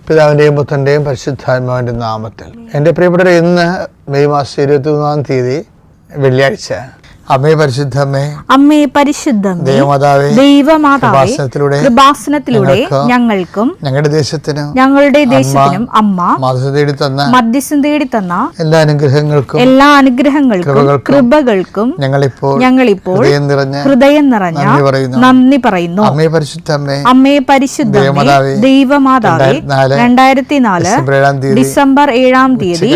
പിതാവിൻ്റെയും പുത്രൻ്റെയും പരിശുദ്ധാത്മാവിൻ്റെ നാമത്തിൽ. എൻ്റെ പ്രിയപ്പെട്ടവരെ, ഇന്ന് മെയ് മാസം 23 തീയതി വെള്ളിയാഴ്ച. അമ്മേ പരിശുദ്ധമ്മേ, അമ്മേ പരിശുദ്ധമ്മേ, ദൈവമാതാവേ, ദൈവമാതാവേ, കൃപാസനത്തിലൂടെ ഞങ്ങൾക്കും ഞങ്ങളുടെ ദേശത്തിനും അമ്മ മധ്യസ്ഥം തേടി തന്ന എല്ലാ അനുഗ്രഹങ്ങൾക്കും കൃപകൾക്കും ഞങ്ങളിപ്പോൾ ഹൃദയം നിറഞ്ഞ നന്ദി പറയുന്നു. അമ്മേ പരിശുദ്ധമ്മേ, ദൈവമാതാവേ, 2004 ഡിസംബർ 7 തീയതി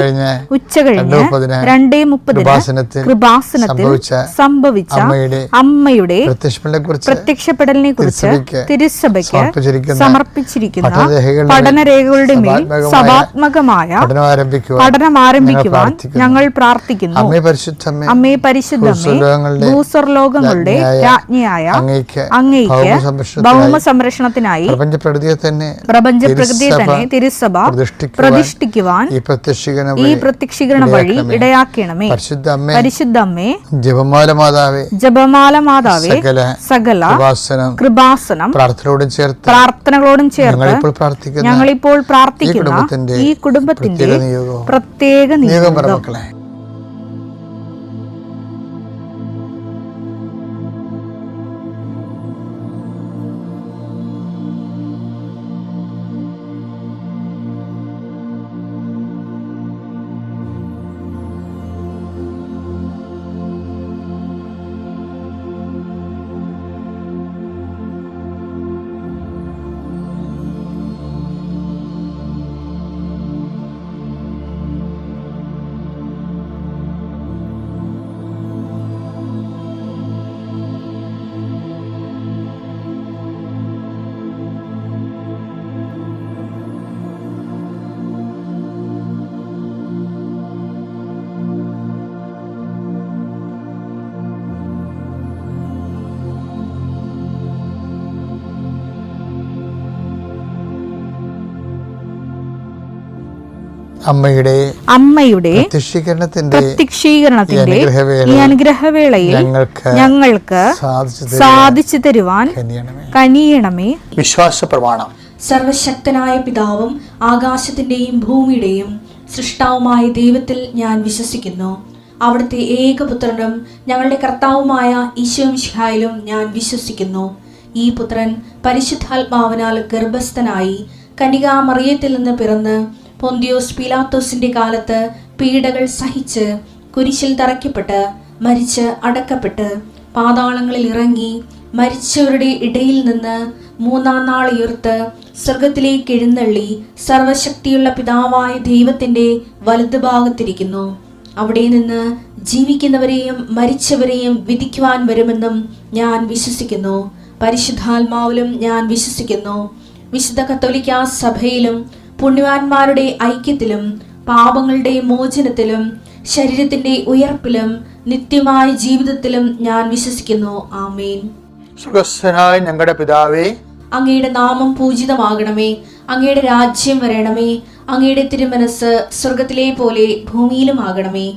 ഉച്ചകഴിഞ്ഞ് 2:30 കൃപാസനത്തിൽ സംഭവിച്ച അമ്മയുടെ പ്രത്യക്ഷപ്പെടലിനെ കുറിച്ച് തിരുസഭയ്ക്ക് സമർപ്പിച്ചിരിക്കുന്ന പഠനരേഖകളുടെ മേൽ സഭാത്മകമായ പഠനം ആരംഭിക്കുവാൻ ഞങ്ങൾ പ്രാർത്ഥിക്കുന്നു. അമ്മേ പരിശുദ്ധമ്മേ, ഭൂസ്വർലോകങ്ങളുടെ രാജ്ഞിയായ അങ്ങേയ്ക്ക് ഭൗമ സംരക്ഷണത്തിനായി പ്രപഞ്ചപ്രകൃതിയെ തന്നെ തിരുസഭ പ്രതിഷ്ഠിക്കുവാൻ ഈ പ്രത്യക്ഷീകരണ വഴി ഇടയാക്കണമേ. പരിശുദ്ധമ്മേ, ജപമാല മാതാവേ, സകല കൃപാസനം പ്രാർത്ഥനകളോടും ചേർത്ത് ഞങ്ങളിപ്പോൾ പ്രാർത്ഥിക്കുന്ന ഈ കുടുംബത്തിന്റെ പ്രത്യേക നിയോഗം. അമ്മയുടെ പ്രത്യക്ഷീകരണത്തിന്റെ ഈ അനുഗ്രഹവേളയിൽ ഞങ്ങൾക്ക് സാധിച്ചു തരുവാൻ കനിയണമേ. വിശ്വാസ പ്രമാണം. സർവശക്തനായ പിതാവും ആകാശത്തിന്റെയും ഭൂമിയുടെയും സൃഷ്ടാവുമായ ദൈവത്തിൽ ഞാൻ വിശ്വസിക്കുന്നു. അവിടുത്തെ ഏകപുത്രനും ഞങ്ങളുടെ കർത്താവുമായ ഈശോ മിശിഹായിലും ഞാൻ വിശ്വസിക്കുന്നു. ഈ പുത്രൻ പരിശുദ്ധാത്മാവിനാൽ ഗർഭസ്ഥനായി കന്യകാമറിയത്തിൽ നിന്ന് പിറന്ന് പൊന്തിയോസ് പീലാത്തോസിന്റെ കാലത്ത് പീഡകൾ സഹിച്ച് കുരിശിൽ തറയ്ക്കപ്പെട്ട് മരിച്ച് അടക്കപ്പെട്ട് പാതാളങ്ങളിൽ ഇറങ്ങി മരിച്ചവരുടെ ഇടയിൽ നിന്ന് 3-ാം നാൾ ഉയർത്ത് സ്വർഗത്തിലേക്ക് എഴുന്നള്ളി സർവശക്തിയുള്ള പിതാവായ ദൈവത്തിന്റെ വലതുഭാഗത്തിരിക്കുന്നു. അവിടെ നിന്ന് ജീവിക്കുന്നവരെയും മരിച്ചവരെയും വിധിക്കുവാൻ വരുമെന്നും ഞാൻ വിശ്വസിക്കുന്നു. പരിശുദ്ധാത്മാവിലും ഞാൻ വിശ്വസിക്കുന്നു. വിശുദ്ധ കത്തോലിക്കാ സഭയിലും പുണ്യവാന്മാരുടെ ഐക്യത്തിലും പാപങ്ങളുടെ മോചനത്തിലും ശരീരത്തിന്റെ ഉയർപ്പിലും നിത്യമായ ജീവിതത്തിലും ഞാൻ വിശ്വസിക്കുന്നു. ആമേൻ. സ്വർഗ്ഗസ്ഥനായ ഞങ്ങളുടെ പിതാവേ, അങ്ങയുടെ നാമം പൂജിതമാകണമേ. അങ്ങയുടെ രാജ്യം വരണമേ. അങ്ങയുടെ തിരുമനസ് സ്വർഗത്തിലെ പോലെ ഭൂമിയിലും ആകണമേ.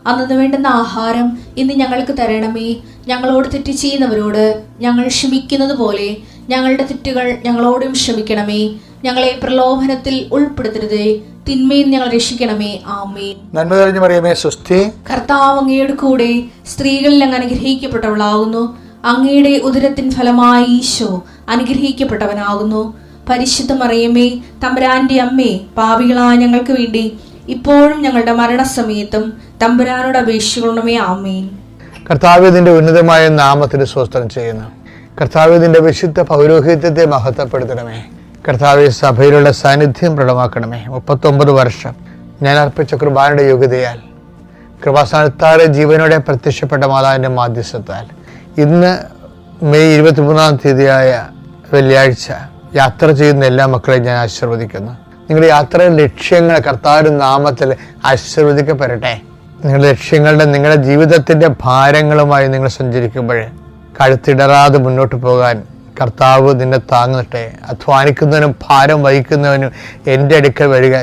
അന്നു വേണ്ടുന്ന ആഹാരം ഇന്ന് ഞങ്ങൾക്ക് തരണമേ. ഞങ്ങളോട് തെറ്റ് ചെയ്യുന്നവരോട് ഞങ്ങൾ ക്ഷമിക്കുന്നത് പോലെ ഞങ്ങളുടെ തെറ്റുകൾ ഞങ്ങളോടും ക്ഷമിക്കണമേ. ഞങ്ങളെ പ്രലോഭനത്തിൽ ഉൾപ്പെടുത്തരുതേ, തിന്മയിൽ ഞങ്ങൾ രക്ഷിക്കണമേ. ആമേൻ. നന്മ നിറഞ്ഞ മറിയമേ, സ്വസ്തി. കർത്താവ് അങ്ങയുടെ കൂടെ സ്ത്രീകളിൽ അങ്ങ് അനുഗ്രഹിക്കപ്പെട്ടവളാകുന്നു. അങ്ങയുടെ ഉദരത്തിൻ ഫലമായി ഈശോ അനുഗ്രഹിക്കപ്പെട്ടവനാകുന്നു. പരിശുദ്ധ മറിയമേ, തമ്പുരാന്റെ അമ്മേ, പാപികളായ ഞങ്ങൾക്ക് വേണ്ടി ഇപ്പോഴും ഞങ്ങളുടെ മരണസമയത്തും തമ്പുരാനോട് അപേക്ഷിക്കണമേ. ആമേൻ. കർത്താവേ, നിന്റെ ഉന്നതമായ നാമത്തിന് സ്തോത്രം ചെയ്യുന്നു. കർത്താവേ, നിന്റെ വിശുദ്ധ പൗരോഹിത്യത്തെ മഹത്വപ്പെടുത്തണമേ. കർത്താവെ, സഭയിലുള്ള സാന്നിധ്യം പ്രകടമാക്കണമേ. 39 വർഷം ഞാൻ അർപ്പിച്ച കൃപാനയുടെ യോഗ്യതയാൽ കൃപാസ്ഥാനത്താറെ ജീവനോടെ പ്രത്യക്ഷപ്പെട്ട മാതാവിൻ്റെ മാധ്യസ്ഥത്താൽ ഇന്ന് മെയ് 23 തീയതിയായ വെള്ളിയാഴ്ച യാത്ര ചെയ്യുന്ന എല്ലാ മക്കളെയും ഞാൻ ആശീർവദിക്കുന്നു. നിങ്ങളുടെ യാത്രയുടെ ലക്ഷ്യങ്ങൾ കർത്താവിൻ്റെ നാമത്തിൽ ആശീർവദിക്കപ്പെടട്ടെ. നിങ്ങളുടെ നിങ്ങളുടെ ജീവിതത്തിൻ്റെ ഭാരങ്ങളുമായി നിങ്ങൾ സഞ്ചരിക്കുമ്പോൾ കഴുത്തിടറാതെ മുന്നോട്ട് പോകാൻ കർത്താവ് നിന്നെ താങ്ങട്ടെ. അധ്വാനിക്കുന്നവനും ഭാരം വഹിക്കുന്നവനും എൻ്റെ അടുക്കൽ വരിക,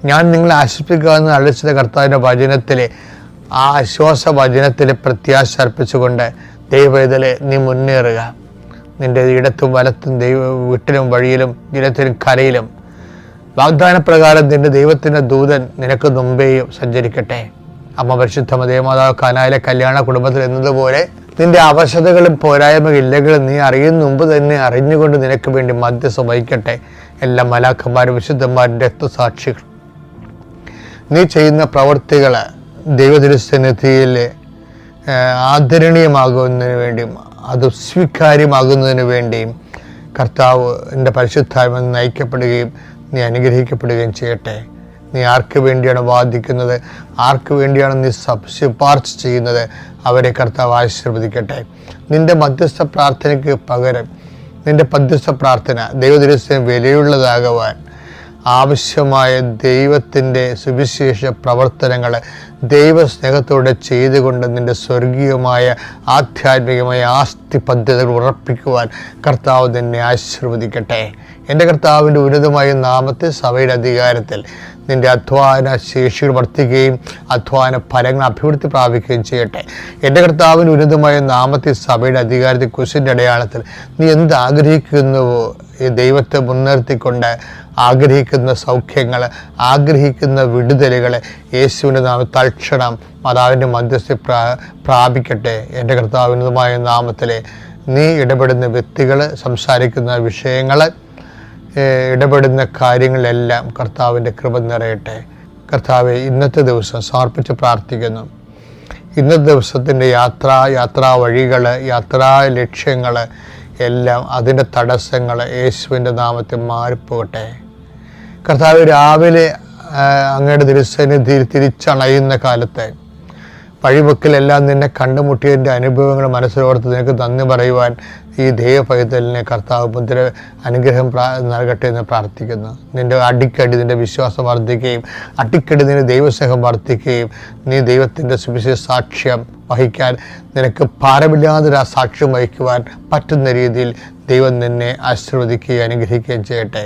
ഞാൻ നിങ്ങളെ ആശ്വസിപ്പിക്കാമെന്ന് അളിച്ചത് കർത്താവിൻ്റെ വചനത്തിലെ ആ ആശ്വാസ വചനത്തിലെ പ്രത്യാശ അർപ്പിച്ചുകൊണ്ട് ദൈവവേദലെ നീ മുന്നേറുക. നിൻ്റെ ഇടത്തും വലത്തും വീട്ടിലും വഴിയിലും ജലത്തിലും കരയിലും വാഗ്ദാനപ്രകാരം നിന്റെ ദൈവത്തിൻ്റെ ദൂതൻ നിനക്ക് മുമ്പേയും സഞ്ചരിക്കട്ടെ. അമ്മ പരിശുദ്ധ ദേവമാതാവ് കാനായിലെ കല്യാണ കുടുംബത്തിൽ എന്നതുപോലെ നിന്റെ അവശതകളും പോരായ്മയില്ലെങ്കിലും നീ അറിയുന്ന മുമ്പ് തന്നെ അറിഞ്ഞുകൊണ്ട് നിനക്ക് വേണ്ടി മധ്യസ്ഥം വഹിക്കട്ടെ. എല്ലാ മലാഖന്മാരും വിശുദ്ധന്മാരും രക്തസാക്ഷികൾ നീ ചെയ്യുന്ന പ്രവൃത്തികൾ ദൈവതിരുസന്നിധിയിൽ ആദരണീയമാകുന്നതിന് വേണ്ടിയും അത് സ്വീകാര്യമാകുന്നതിന് വേണ്ടിയും കർത്താവ് എൻ്റെ പരിശുദ്ധാത്മ നയിക്കപ്പെടുകയും നീ അനുഗ്രഹിക്കപ്പെടുകയും ചെയ്യട്ടെ. നീ ആർക്ക് വേണ്ടിയാണ് വാദിക്കുന്നത്, ആർക്ക് വേണ്ടിയാണ് നീ ശുപാർശ ചെയ്യുന്നത്, അവരെ കർത്താവ് ആശീർവദിക്കട്ടെ. നിന്റെ മധ്യസ്ഥ പ്രാർത്ഥനയ്ക്ക് പകരം നിന്റെ മധ്യസ്ഥ പ്രാർത്ഥന ദൈവദിവസം വിലയുള്ളതാകുവാൻ ആവശ്യമായ ദൈവത്തിൻ്റെ സുവിശേഷ പ്രവർത്തനങ്ങൾ ദൈവസ്നേഹത്തോടെ ചെയ്തുകൊണ്ട് നിൻ്റെ സ്വർഗീയമായ ആധ്യാത്മികമായ ആസ്തി പദ്ധതികൾ ഉറപ്പിക്കുവാൻ കർത്താവ് നിന്നെ ആശീർവദിക്കട്ടെ. എൻ്റെ കർത്താവിൻ്റെ ഉന്നതമായ നാമത്തിൽ സഭയുടെ അധികാരത്തിൽ നിൻ്റെ അധ്വാന ശേഷികൾ വർദ്ധിക്കുകയും അധ്വാന ഫലങ്ങൾ അഭിവൃദ്ധി പ്രാപിക്കുകയും ചെയ്യട്ടെ. എൻ്റെ കർത്താവിൻ്റെ ഉന്നതമായ നാമത്തിൽ സഭയുടെ അധികാരത്തിൽ കുരിശിൻ്റെ അടയാളത്തിൽ നീ എന്ത് ആഗ്രഹിക്കുന്നുവോ ഈ ദൈവത്തെ മുൻനിർത്തിക്കൊണ്ട് ആഗ്രഹിക്കുന്ന സൗഖ്യങ്ങൾ, ആഗ്രഹിക്കുന്ന വിടുതലുകൾ യേശുവിൻ്റെ നാമത്തിൽ തൽക്ഷണം മാതാവിൻ്റെ മധ്യസ്ഥ പ്രാപിക്കട്ടെ. എൻ്റെ കർത്താവിനുമായ നാമത്തിൽ നീ ഇടപെടുന്ന വ്യക്തികൾ, സംസാരിക്കുന്ന വിഷയങ്ങൾ, ഇടപെടുന്ന കാര്യങ്ങളെല്ലാം കർത്താവിൻ്റെ കൃപ നിറയട്ടെ. കർത്താവെ, ഇന്നത്തെ ദിവസം സമർപ്പിച്ച് പ്രാർത്ഥിക്കുന്നു. ഇന്നത്തെ ദിവസത്തിൻ്റെ യാത്രാ വഴികൾ, യാത്രാ ലക്ഷ്യങ്ങൾ എല്ലാം അതിൻ്റെ തടസ്സങ്ങൾ യേശുവിൻ്റെ നാമത്തിൽ മാറിപ്പോകട്ടെ. കർത്താവ്, രാവിലെ അങ്ങയുടെ തിരുസന്നിധിയിൽ തിരിച്ചണയുന്ന കാലത്ത് വഴിവെക്കിലെല്ലാം നിന്നെ കണ്ടുമുട്ടിയതിൻ്റെ അനുഭവങ്ങൾ മനസ്സിലോർത്ത് നിനക്ക് നന്ദി പറയുവാൻ ഈ ദൈവപൈതലിനെ കർത്താവ് മുദ്ര അനുഗ്രഹം നൽകട്ടെ എന്ന് പ്രാർത്ഥിക്കുന്നു. നിൻ്റെ അടിക്കടി നിൻ്റെ വിശ്വാസം വർദ്ധിക്കുകയും അടിക്കടി നിൻ്റെ ദൈവസ്നേഹം വർദ്ധിക്കുകയും നീ ദൈവത്തിൻ്റെ സുവിശേഷ സാക്ഷ്യം വഹിക്കാൻ നിനക്ക് ഭാരമില്ലാതൊരു ആ സാക്ഷ്യം വഹിക്കുവാൻ പറ്റുന്ന രീതിയിൽ ദൈവം നിന്നെ ആശീർവദിക്കുകയും അനുഗ്രഹിക്കുകയും ചെയ്യട്ടെ.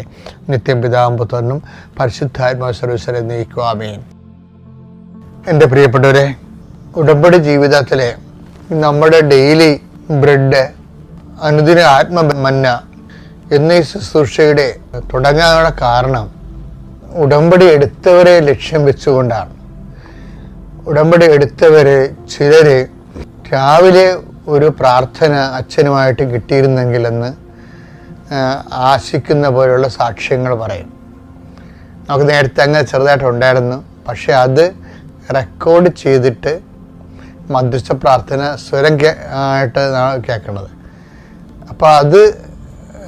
നിത്യം പിതാവും പുത്രനും പരിശുദ്ധാത്മാവ് സർവ്വീശ്വരെ നയിക്കുക. ആമേൻ. എൻ്റെ പ്രിയപ്പെട്ടവരെ, ഉടമ്പടി ജീവിതത്തിലെ നമ്മുടെ ഡെയിലി ബ്രെഡ്, അനുദിന ആത്മമന്ന എന്നീ ശുശ്രൂഷയുടെ തുടങ്ങാനുള്ള കാരണം ഉടമ്പടി എടുത്തവരെ ലക്ഷ്യം വെച്ചുകൊണ്ടാണ്. ഉടമ്പടി എടുത്തവരെ ചിലർ രാവിലെ ഒരു പ്രാർത്ഥന അച്ഛനുമായിട്ട് കിട്ടിയിരുന്നെങ്കിലെന്ന് ആശിക്കുന്ന പോലെയുള്ള സാക്ഷ്യങ്ങൾ പറയും. നമുക്ക് നേരത്തെ അങ്ങനെ ചെറുതായിട്ടുണ്ടായിരുന്നു, പക്ഷെ അത് റെക്കോർഡ് ചെയ്തിട്ട് മധ്യസ്ഥ പ്രാർത്ഥന സ്വരം ആയിട്ട് കേൾക്കണത്. അപ്പോൾ അത്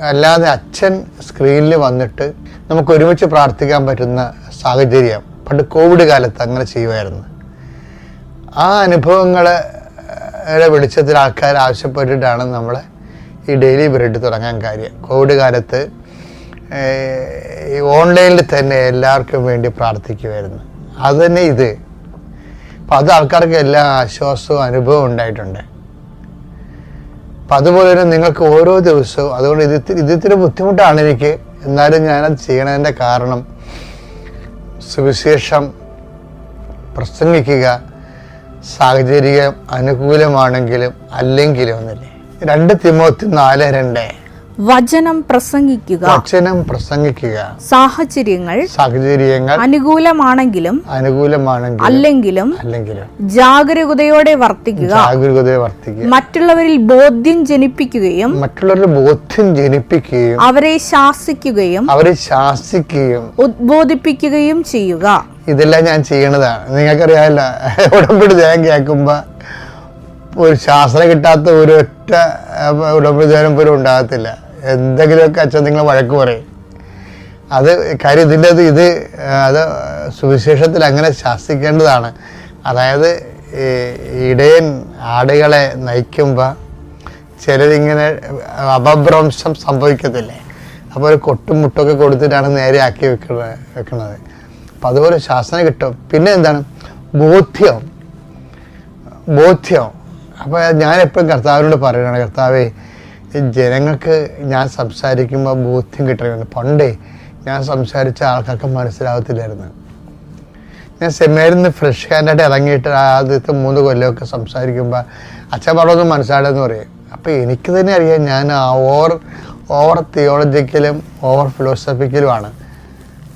അല്ലാതെ അച്ഛൻ സ്ക്രീനിൽ വന്നിട്ട് നമുക്ക് ഒരുമിച്ച് പ്രാർത്ഥിക്കാൻ പറ്റുന്ന സാഹചര്യം പണ്ട് കോവിഡ് കാലത്ത് അങ്ങനെ ചെയ്യുമായിരുന്നു. ആ അനുഭവങ്ങളെ വെളിച്ചത്തിൽ ആൾക്കാർ ആവശ്യപ്പെട്ടിട്ടാണ് നമ്മൾ ഈ ഡെയിലി ബ്രെഡ് തുടങ്ങാൻ കാര്യം. കോവിഡ് കാലത്ത് ഓൺലൈനിൽ തന്നെ എല്ലാവർക്കും വേണ്ടി പ്രാർത്ഥിക്കുമായിരുന്നു. അത് തന്നെ ഇത്. അപ്പം അത് ആൾക്കാർക്ക് എല്ലാ ആശ്വാസവും അനുഭവം ഉണ്ടായിട്ടുണ്ട്. അപ്പം അതുപോലെ തന്നെ നിങ്ങൾക്ക് ഓരോ ദിവസവും, അതുകൊണ്ട് ഇതിത്തിരി ബുദ്ധിമുട്ടാണ് എനിക്ക്, എന്നാലും ഞാനത് ചെയ്യണതിൻ്റെ കാരണം സുവിശേഷം പ്രസംഗിക്കുക സാഹചര്യം അനുകൂലമാണെങ്കിലും അല്ലെങ്കിലും ഒന്നില്ലേ. 2 തിമോത്തി 4:2 വചനം പ്രസംഗിക്കുക സാഹചര്യങ്ങൾ അനുകൂലമാണെങ്കിലും അല്ലെങ്കിലും ജാഗരൂകതയോടെ വർത്തിക്കുക. മറ്റുള്ളവരിൽ ബോധ്യം ജനിപ്പിക്കുകയും അവരെ ശാസിക്കുകയും ഉദ്ബോധിപ്പിക്കുകയും ചെയ്യുക. ഇതെല്ലാം ഞാൻ ചെയ്യണതാണ്. നിങ്ങൾക്കറിയാമല്ല, ഉടമ്പടി ധ്യാനം കേൾക്കുമ്പോൾ ഒരു ശാസ്ത്രം കിട്ടാത്ത ഒരൊറ്റ ഉടമ്പടി ധ്യാനം പോലും ഉണ്ടാകത്തില്ല. എന്തെങ്കിലുമൊക്കെ അച്ഛൻ നിങ്ങൾ വഴക്ക് പറയും. അത് കാര്യം ഇത് അത് സുവിശേഷത്തിൽ അങ്ങനെ ശാസിക്കേണ്ടതാണ്. അതായത് ഇടയൻ ആടുകളെ നയിക്കുമ്പോൾ ചിലരിങ്ങനെ അപഭ്രംശം സംഭവിക്കത്തില്ലേ, അപ്പോൾ ഒരു കൊട്ടും മുട്ടൊക്കെ കൊടുത്തിട്ടാണ് നേരെ ആക്കി വെക്കുന്നത്. അപ്പം അതുപോലെ ശാസന കിട്ടും. പിന്നെ എന്താണ് ബോധ്യം. അപ്പോൾ ഞാൻ എപ്പോഴും കർത്താവിനോട് പറയുകയാണ്, കർത്താവേ, ജനങ്ങൾക്ക് ഞാൻ സംസാരിക്കുമ്പോൾ ബോധ്യം കിട്ടണമെന്ന്. പണ്ടേ ഞാൻ സംസാരിച്ച ആൾക്കാർക്ക് മനസ്സിലാകത്തില്ലായിരുന്നു. ഞാൻ സെമിനാരിൽ നിന്ന് ഫ്രഷ് ഹാൻഡായിട്ട് ഇറങ്ങിയിട്ട് ആദ്യത്തെ 3 കൊല്ലമൊക്കെ സംസാരിക്കുമ്പോൾ അച്ഛൻ പറഞ്ഞൊന്നും മനസ്സിലായെന്ന് പറയും. അപ്പോൾ എനിക്ക് തന്നെ അറിയാം ഞാൻ ഓവർ തിയോളജിക്കലും ഓവർ ഫിലോസഫിക്കലുമാണ്.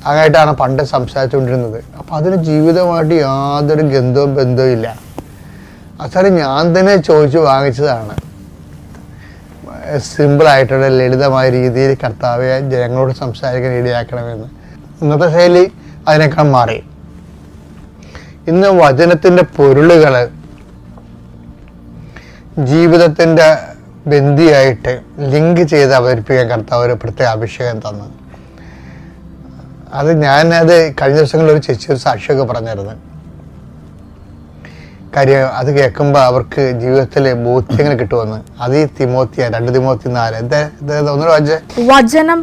അങ്ങനെയായിട്ടാണ് പണ്ട് സംസാരിച്ചുകൊണ്ടിരുന്നത്. അപ്പോൾ അതിന് ജീവിതമായിട്ട് യാതൊരു ബന്ധവും ഇല്ല. അവസാനം ഞാൻ തന്നെ ചോദിച്ചു വാങ്ങിച്ചതാണ്. സിമ്പിളായിട്ടുള്ള ലളിതമായ രീതിയിൽ കർത്താവെ ജനങ്ങളോട് സംസാരിക്കാൻ ഇടയാക്കണമെന്ന്. ഇന്നത്തെ ശൈലി അതിനേക്കാൾ മാറി. ഇന്ന് വചനത്തിൻ്റെ പൊരുളുകൾ ജീവിതത്തിൻ്റെ ബന്ധിയായിട്ട് ലിങ്ക് ചെയ്ത് അവതരിപ്പിക്കാൻ കർത്താവ് ഒരു പ്രത്യേക അഭിഷേകം തന്നു. ഞാനത് കഴിഞ്ഞ ദിവസങ്ങളിൽ ഒരു ചേച്ചി ഒരു സാക്ഷിയൊക്കെ പറഞ്ഞിരുന്നു. കാര്യം അത് കേൾക്കുമ്പോൾ അവർക്ക് ജീവിതത്തിൽ ബോധ്യങ്ങൾ കിട്ടുമെന്ന്. അത് ഈ 2 തിമോത്തി 4 ഒന്നുകൂടെ വായിച്ചേ. വചനം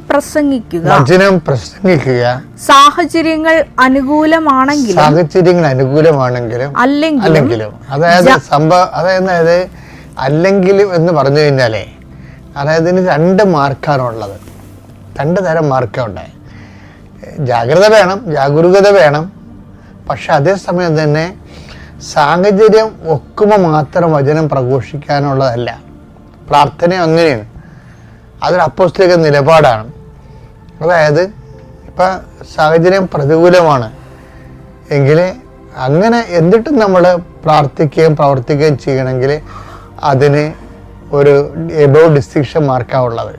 പ്രസംഗിക്കുക സാഹചര്യങ്ങൾ അനുകൂലമാണെങ്കിലും അല്ലെങ്കിലും അതായത് അല്ലെങ്കിലും എന്ന് പറഞ്ഞു കഴിഞ്ഞാലേ, അതായത് ഇതിന് 2 മാർക്കാണുള്ളത്. 2 തരം മാർക്കുണ്ട്. ജാഗരൂകത വേണം. പക്ഷെ അതേസമയം തന്നെ സാഹചര്യം ഒക്കുമ്പോൾ മാത്രം വചനം പ്രഘോഷിക്കാനുള്ളതല്ല. പ്രാർത്ഥന അങ്ങനെയാണ്. അതൊരു അപ്പോസ്തലിക നിലപാടാണ്. അതായത് ഇപ്പം സാഹചര്യം പ്രതികൂലമാണ് എങ്കിൽ അങ്ങനെ എന്നിട്ടും നമ്മൾ പ്രാർത്ഥിക്കുകയും പ്രവർത്തിക്കുകയും ചെയ്യണമെങ്കിൽ അതിന് ഒരു എബോവ് ഡിസ്റ്റിങ്ഷൻ മാർക്കാണ് ഉള്ളത്.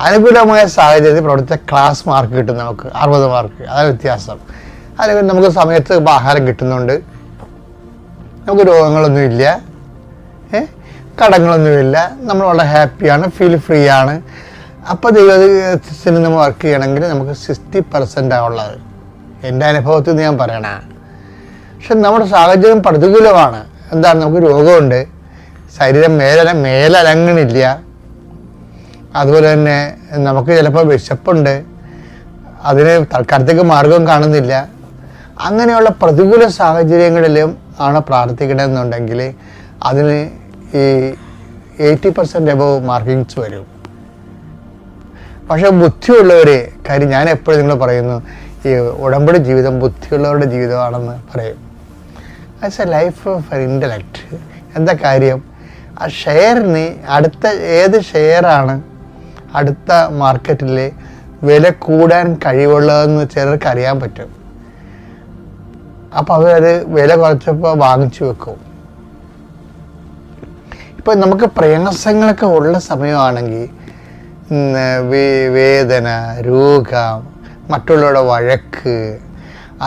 അനുകൂലമായ സാഹചര്യത്തിൽ പ്രവർത്തിച്ച ക്ലാസ് മാർക്ക് കിട്ടും നമുക്ക് 60 മാർക്ക്. അതാണ് വ്യത്യാസം. അല്ലെങ്കിൽ നമുക്ക് സമയത്ത് ആഹാരം കിട്ടുന്നുണ്ട്, നമുക്ക് രോഗങ്ങളൊന്നുമില്ല, കടങ്ങളൊന്നുമില്ല, നമ്മൾ വളരെ ഹാപ്പിയാണ്, ഫീൽ ഫ്രീ ആണ്. അപ്പോൾ ദൈവത്തിന് നമ്മൾ വർക്ക് ചെയ്യണമെങ്കിൽ നമുക്ക് 60% ഉള്ളത്. എൻ്റെ അനുഭവത്തിൽ നിന്ന് ഞാൻ പറയണ. പക്ഷെ നമ്മുടെ സാഹചര്യം പ്രതികൂലമാണ്. എന്താണ്, നമുക്ക് രോഗമുണ്ട്, ശരീരം മേലനങ്ങണില്ല, അതുപോലെ തന്നെ നമുക്ക് ചിലപ്പോൾ വിശപ്പുണ്ട്, അതിന് തൽക്കാലത്തേക്ക് മാർഗം കാണുന്നില്ല. അങ്ങനെയുള്ള പ്രതികൂല സാഹചര്യങ്ങളിലും ആണ് പ്രാർത്ഥിക്കണമെന്നുണ്ടെങ്കിൽ അതിന് ഈ 80% എബോവ് മാർക്കിങ്സ് വരും. പക്ഷെ ബുദ്ധിയുള്ളവർ, കാര്യം ഞാൻ എപ്പോഴും നിങ്ങൾ പറയുന്നു, ഈ ഉടമ്പടി ജീവിതം ബുദ്ധിയുള്ളവരുടെ ജീവിതമാണെന്ന് പറയും. As A life of intellect. എന്താ കാര്യം, ആ ഷെയറിന് അടുത്ത ഏത് ഷെയറാണ് അടുത്ത മാർക്കറ്റിൽ വില കൂടാൻ കഴിവുള്ളതെന്ന് ചിലർക്ക് അറിയാൻ പറ്റും. അപ്പോൾ അവരത് വില കുറച്ചപ്പോൾ വാങ്ങിച്ചു വെക്കും. ഇപ്പം നമുക്ക് പ്രയാസങ്ങളൊക്കെ ഉള്ള സമയമാണെങ്കിൽ, വേദന, രോഗം, മറ്റുള്ളവരുടെ വഴക്ക്,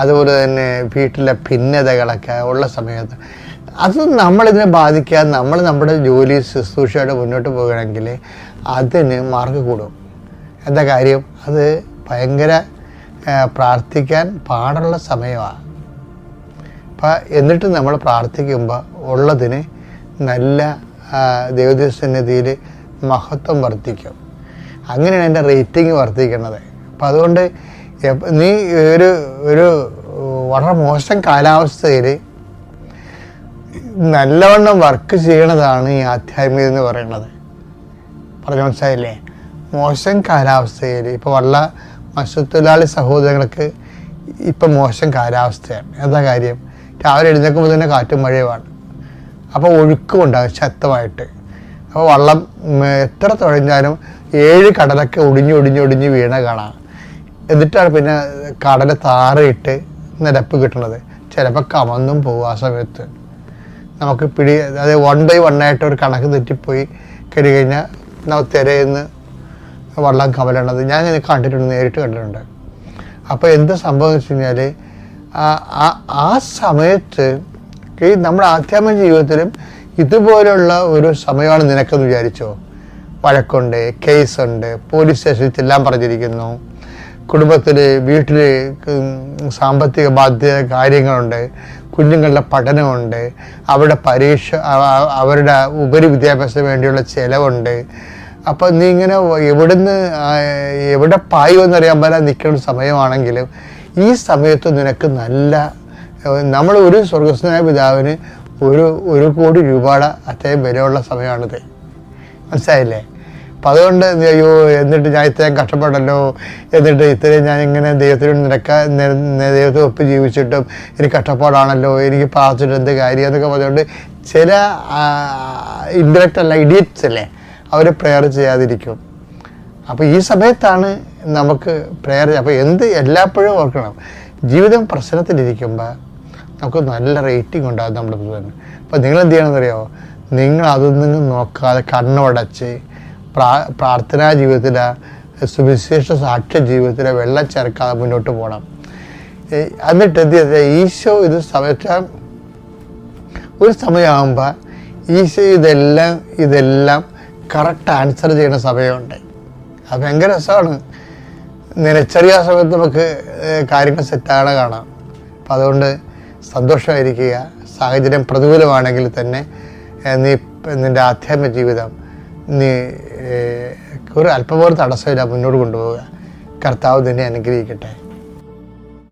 അതുപോലെ തന്നെ വീട്ടിലെ ഭിന്നതകളൊക്കെ ഉള്ള സമയത്ത് അത് നമ്മളിതിനെ ബാധിക്കാതെ നമ്മൾ നമ്മുടെ ജോലി ശുശ്രൂഷയോടെ മുന്നോട്ട് പോകണമെങ്കിൽ അതിന് മാർക്ക് കൂടും. എന്താ കാര്യം, അത് ഭയങ്കര പ്രാർത്ഥിക്കാൻ പാടുള്ള സമയമാണ്. അപ്പം എന്നിട്ട് നമ്മൾ പ്രാർത്ഥിക്കുമ്പോൾ ഉള്ളതിന് നല്ല ദൈവസന്നിധിയിൽ മഹത്വം വർദ്ധിക്കും. അങ്ങനെയാണ് എൻ്റെ റേറ്റിംഗ് വർദ്ധിക്കുന്നത്. അപ്പം അതുകൊണ്ട് നീ ഒരു വളരെ മോശം കാലാവസ്ഥയിൽ നല്ലവണ്ണം വർക്ക് ചെയ്യണതാണ് ഈ ആധ്യാത്മികത എന്ന് പറയുന്നത്. പറഞ്ഞു മനസ്സിലായില്ലേ? മോശം കാലാവസ്ഥയിൽ ഇപ്പോൾ മത്സ്യത്തൊഴിലാളി സഹോദരങ്ങൾക്ക് ഇപ്പം മോശം കാലാവസ്ഥയാണ്. എന്താ കാര്യം, രാവിലെ എഴുന്നേൽക്കുമ്പോൾ തന്നെ കാറ്റും മഴയുമാണ്. അപ്പോൾ ഒഴുക്കുമുണ്ടാകും ശക്തമായിട്ട്. അപ്പോൾ വള്ളം എത്ര തുഴഞ്ഞാലും 7 കടലൊക്കെ ഒടിഞ്ഞ് വീണ കാണാം. എന്നിട്ടാണ് പിന്നെ കടൽ താറിയിട്ട് നിരപ്പ് കിട്ടുന്നത്. ചിലപ്പോൾ കമന്നും പോകും. ആ സമയത്ത് നമുക്ക് അത് 1 by 1 ആയിട്ട് ഒരു കണക്ക് തെറ്റിപ്പോയി കഴിഞ്ഞാൽ നമ്മൾ തിരയുന്ന വള്ളം കമലണത് ഞാൻ കണ്ടിട്ടുണ്ട്, നേരിട്ട് കണ്ടിട്ടുണ്ട്. അപ്പോൾ എന്ത് സംഭവം എന്ന് വെച്ച് കഴിഞ്ഞാൽ ആ സമയത്ത് ഈ നമ്മുടെ ആധ്യാത്മിക ജീവിതത്തിലും ഇതുപോലുള്ള ഒരു സമയമാണ് നിനക്കെന്ന് വിചാരിച്ചോ. വഴക്കുണ്ട്, കേസുണ്ട്, പോലീസ് സ്റ്റേഷനിൽ ചെല്ലാൻ പറഞ്ഞിരിക്കുന്നു, കുടുംബത്തിൽ വീട്ടിൽ സാമ്പത്തിക ബാധ്യത കാര്യങ്ങളുണ്ട്, കുഞ്ഞുങ്ങളുടെ പഠനമുണ്ട്, അവരുടെ പരീക്ഷ, അവരുടെ ഉപരിവിദ്യാഭ്യാസത്തിന് വേണ്ടിയുള്ള ചിലവുണ്ട്. അപ്പം നീ ഇങ്ങനെ എവിടെ പായുമെന്നറിയാൻ പോലെ നിൽക്കുന്ന സമയമാണെങ്കിലും ഈ സമയത്ത് നിനക്ക് നമ്മൾ ഒരു സ്വർഗസ്ഥനായ പിതാവിന് 1 കോടി രൂപയുടെ അത്രയും വിലയുള്ള സമയമാണിത്. മനസ്സിലായില്ലേ? അപ്പം അതുകൊണ്ട് അയ്യോ എന്നിട്ട് ഞാൻ ഇത്രയും കഷ്ടപ്പെടല്ലോ, എന്നിട്ട് ഇത്രയും ഞാൻ ഇങ്ങനെ ദൈവത്തെ ഒപ്പ് ജീവിച്ചിട്ടും എനിക്ക് കഷ്ടപ്പാടാണല്ലോ, എനിക്ക് പ്രാർത്ഥിച്ചിട്ട് എന്ത് കാര്യം എന്നൊക്കെ പറഞ്ഞുകൊണ്ട് ചില ഇൻഡയറക്റ്റ് അല്ല ഇഡിയറ്റ്സ് അല്ലേ അവർ പ്രെയർ ചെയ്യാതിരിക്കും. അപ്പോൾ ഈ സമയത്താണ് നമുക്ക് പ്രേയർ. അപ്പോൾ എല്ലായ്പ്പോഴും ഓർക്കണം, ജീവിതം പ്രശ്നത്തിലിരിക്കുമ്പോൾ നമുക്ക് നല്ല റേറ്റിംഗ് ഉണ്ടാകും നമ്മുടെ തന്നെ. അപ്പോൾ നിങ്ങൾ എന്ത് ചെയ്യണമെന്നറിയാമോ? നിങ്ങൾ അതൊന്നും നോക്കാതെ കണ്ണുടച്ച് പ്രാർത്ഥനാ ജീവിതത്തിലെ സുവിശേഷ സാക്ഷ്യ ജീവിതത്തിലെ വെള്ളം ചേർക്കാതെ മുന്നോട്ട് പോകണം. എന്നിട്ട് എന്ത് ചെയ്ത ഈശോ ഇത് ഒരു സമയമാകുമ്പോൾ ഈശോ ഇതെല്ലാം കറക്റ്റ് ആൻസർ ചെയ്യുന്ന സമയമുണ്ട്. അത് ഭയങ്കര രസമാണ്. നിലച്ചെറിയ സമയത്ത് നമുക്ക് കാര്യങ്ങൾ സെറ്റാകണ കാണാം. അപ്പം അതുകൊണ്ട് സന്തോഷമായിരിക്കുക. സാഹചര്യം പ്രതികൂലമാണെങ്കിൽ തന്നെ നിൻ്റെ ആധ്യാത്മിക ജീവിതം ഒരു അല്പം പോലും തടസ്സമില്ല മുന്നോട്ട് കൊണ്ടുപോവുക. കർത്താവ് നിന്നെ അനുഗ്രഹിക്കട്ടെ.